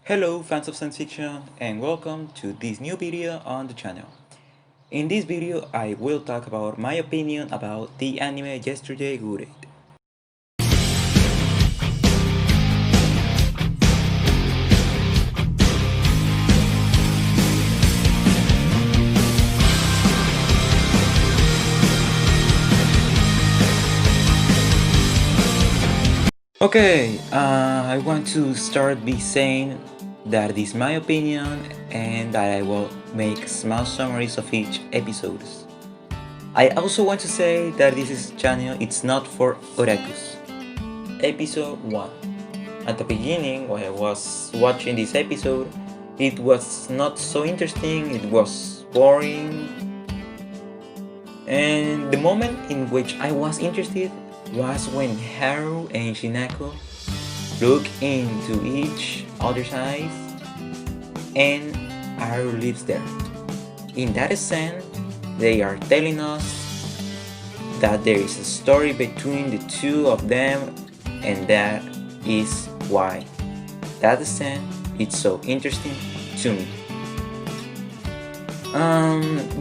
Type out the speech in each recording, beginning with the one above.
Hello fans of science fiction and welcome to this new video on the channel. In this video I will talk about my opinion about the anime Yesterday Good. Okay, I want to start by saying that it is my opinion and that I will make small summaries of each episode. I also want to say that this channel it's not for otakus. Episode 1. At the beginning, when I was watching this episode, it was not so interesting, it was boring. And the moment in which I was interested was when Haru and Shinako look into each other's eyes and Haru lives there. In that scene, they are telling us that there is a story between the two of them, and that is why that scene is so interesting to me.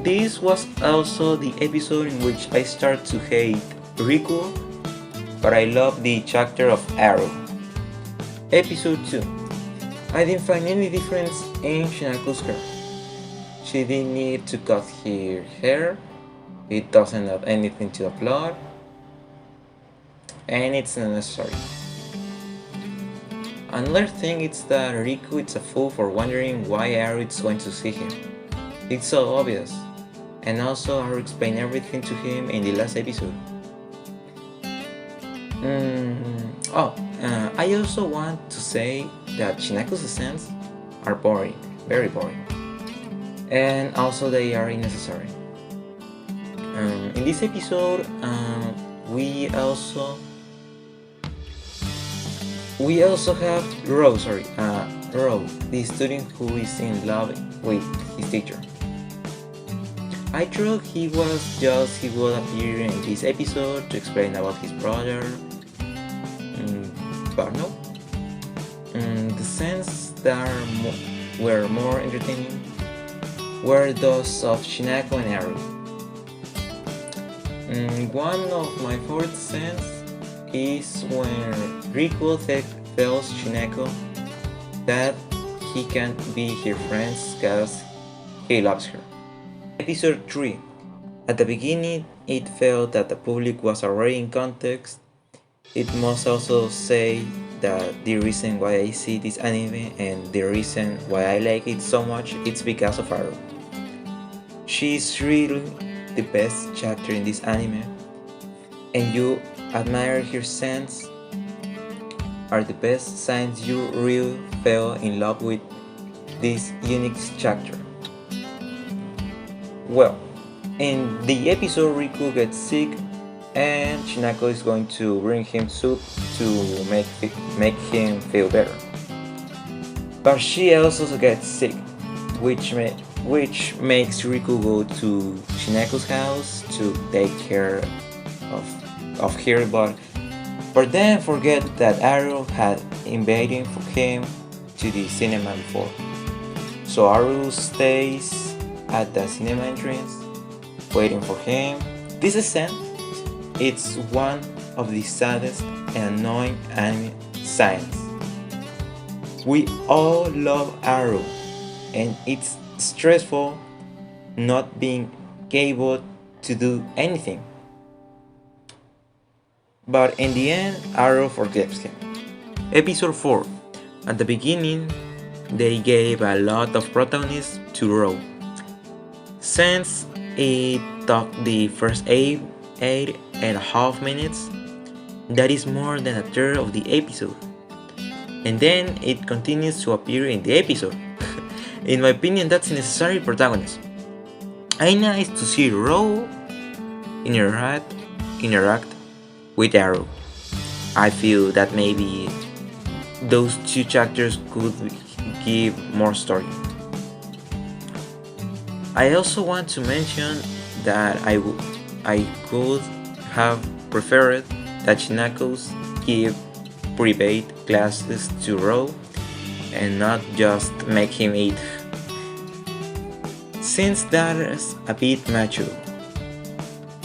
This was also the episode in which I start to hate Riku, but I love the chapter of Arrow. Episode 2. I didn't find any difference in Shinako's hair. She didn't need to cut her hair, it doesn't add anything to the plot, and it's not necessary. Another thing is that Riku is a fool for wondering why Arrow is going to see him. It's so obvious, and also Arrow explained everything to him in the last episode. I also want to say that Shinako's scenes are boring, very boring, and also they are unnecessary. In this episode, we also have Ro, the student who is in love with his teacher. I thought he would appear in this episode to explain about his brother, but no. The scenes that were more entertaining were those of Shinako and Haru. One of my favorite scenes is when Riku tells Shinako that he can't be her friend because he loves her. Episode 3. At the beginning, it felt that the public was already in context. It must also say that the reason why I see this anime and the reason why I like it so much it's because of Haru. She's really the best chapter in this anime, and you admire her sense are the best signs you really fell in love with this unique chapter. Well, in the episode Riku gets sick and Shinako is going to bring him soup to make him feel better. But she also gets sick, which makes Riku go to Shinako's house to take care of her, but then forget that Aru had invited him to the cinema before. So Aru stays at the cinema entrance, waiting for him. This scene, it's one of the saddest and annoying anime scenes. We all love Aru, and it's stressful not being able to do anything. But in the end, Aru forgives him. Episode 4. At the beginning, they gave a lot of protagonism to Ro. Since it took the first 8.5 minutes, that is more than a third of the episode. And then it continues to appear in the episode. In my opinion, that's necessary protagonist. It's nice to see Ro interact with Arrow. I feel that maybe those two chapters could give more story. I also want to mention that I could have preferred that Shinako's give private classes to Ro and not just make him eat. Since that's a bit mature.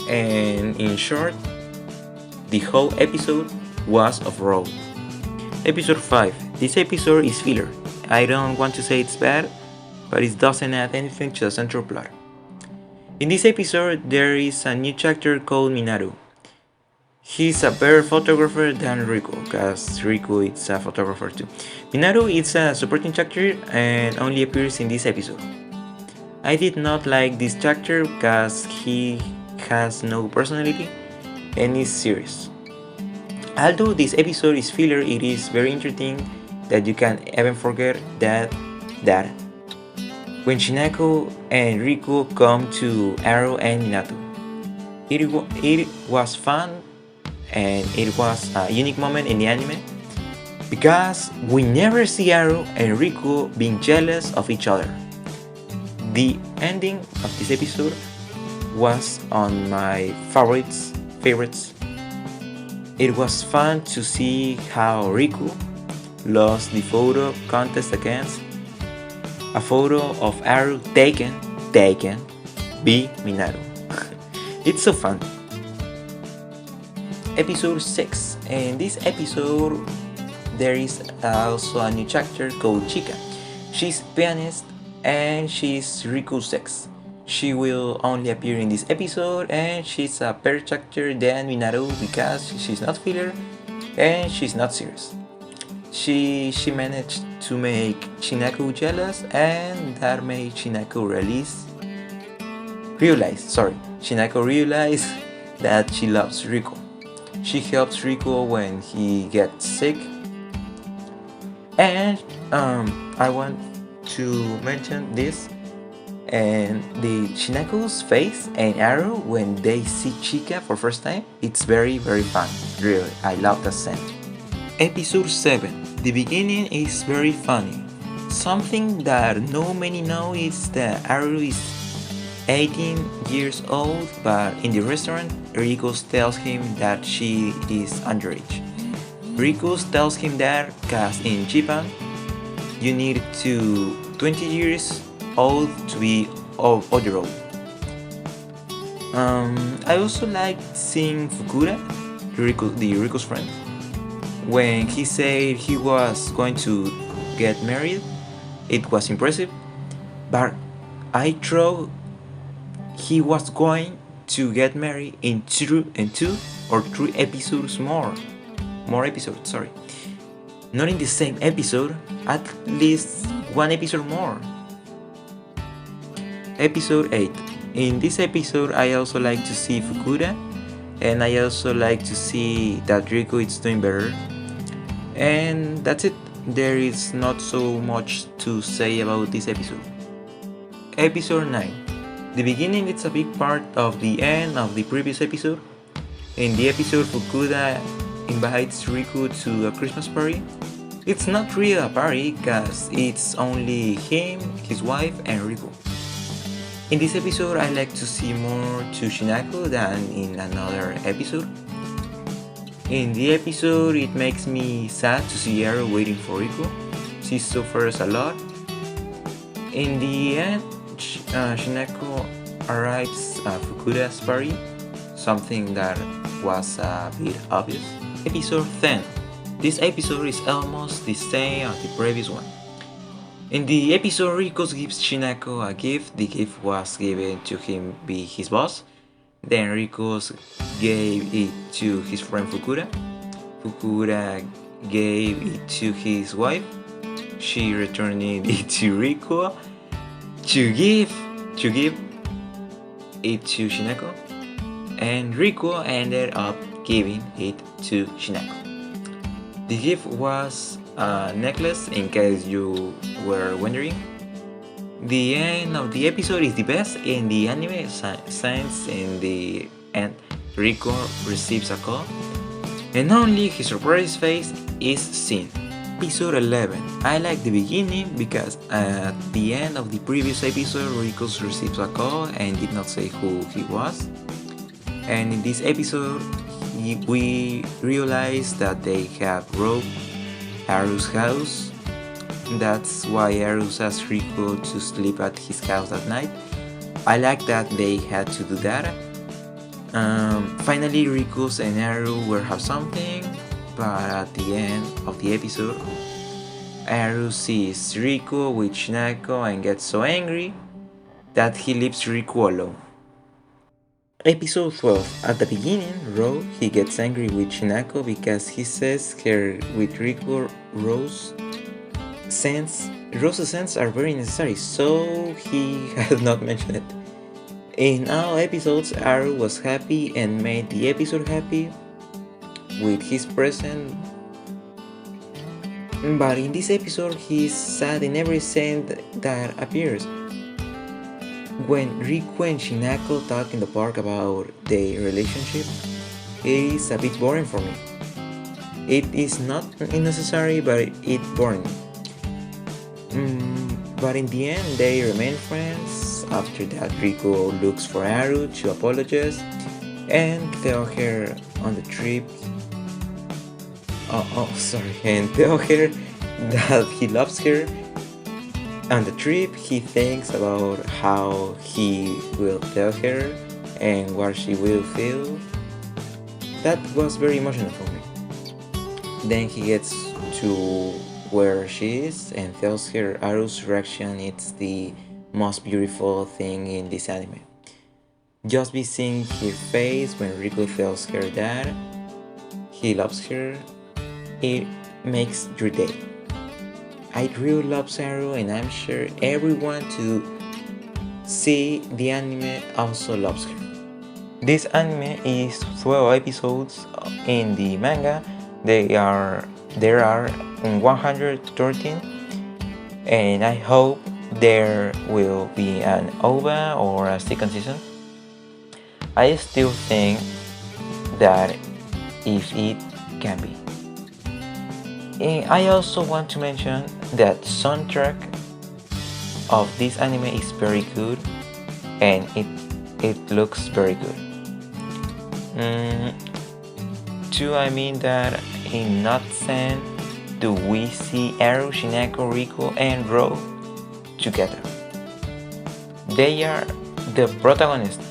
And in short, the whole episode was of roll. Episode 5. This episode is filler. I don't want to say it's bad, but it doesn't add anything to the central plot. In this episode, there is a new chapter called Minaru. He's a better photographer than Riku, because Riku is a photographer too. Minaru is a supporting chapter and only appears in this episode. I did not like this chapter because he has no personality and is serious. Although this episode is filler, it is very interesting that you can even forget that when Shinako and Riku come to Aru and Minato. It was fun and it was a unique moment in the anime because we never see Aru and Riku being jealous of each other. The ending of this episode was on my favorites. It was fun to see how Riku lost the photo contest against a photo of Aru taken by Minaru. It's so fun. Episode 6. In this episode, there is also a new chapter called Chika. She's pianist and she's Riku's ex. She will only appear in this episode and she's a better chapter than Minaru because she's not filler and she's not serious. She managed to make Shinako jealous and that made Shinako realize that she loves Riku. She helps Riku when he gets sick. And I want to mention this and the Shinako's face and Aru when they see Chika for first time. It's very fun. Really, I love that scene. Episode 7. The beginning is very funny. Something that no many know is that Aru is 18 years old, but in the restaurant, Riku tells him that she is underage. Riku tells him that because in Japan, you need to 20 years old to be adult. I also like seeing Fukuda, Riku's friend, when he said he was going to get married. It was impressive, but I thought he was going to get married in 2 or 3 episodes more episodes, sorry. Not in the same episode, at least 1 episode more. Episode 8. In this episode, I also like to see Fukuda, and I also like to see that Riku is doing better. And that's it. There is not so much to say about this episode. Episode 9. The beginning is a big part of the end of the previous episode. In the episode, Fukuda invites Riku to a Christmas party. It's not really a party because it's only him, his wife, and Riku. In this episode, I like to see more to Shinako than in another episode. In the episode, it makes me sad to see Aru waiting for Riku. She suffers a lot. In the end, Shinako arrives at Fukuda's party, something that was a bit obvious. Episode 10. This episode is almost the same as the previous one. In the episode, Riku gives Shinako a gift. The gift was given to him by his boss. Then Riku gave it to his friend Fukuda. Fukuda gave it to his wife. She returned it to Riku to give it to Shinako. And Riku ended up giving it to Shinako. The gift was a necklace, in case you were wondering. The end of the episode is the best in the anime since in the end Riku receives a call and only his surprised face is seen. Episode 11. I like the beginning because at the end of the previous episode Riku receives a call and did not say who he was. And in this episode we realize that they have robbed Haru's house. That's why Arus asked Riku to sleep at his house at night. I like that they had to do that. Finally, Rikus and Aru will have something, but at the end of the episode, Aru sees Riku with Shinako and gets so angry that he leaves Riku alone. Episode 12. At the beginning, he gets angry with Shinako because he says her with Riku Rose's scents are very necessary, so he has not mentioned it. In all episodes, Aru was happy and made the episode happy with his presence. But in this episode, he's sad in every scene that appears. When Riku and Shinako talk in the park about their relationship, it is a bit boring for me. It is not unnecessary, but it's boring. But in the end, they remain friends. After that, Riku looks for Aru to apologize and tell her on the trip. And tell her that he loves her. On the trip, he thinks about how he will tell her and what she will feel. That was very emotional for me. Then he gets to where she is and tells her Aru's reaction is the most beautiful thing in this anime. Just be seeing her face when Riku tells her that he loves her, it makes your day. I really love Aru, and I'm sure everyone to see the anime also loves her. This anime is 12 episodes. In the manga there are 113, and I hope there will be an OVA or a second season. I still think that if it can be. I also want to mention that soundtrack of this anime is very good and it looks very good. Too, I mean that in Natsen do we see Aru, Shinako, Riku and Ro together. They are the protagonists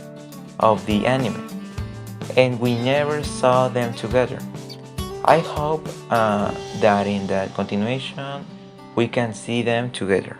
of the anime and we never saw them together. I hope that in the continuation we can see them together.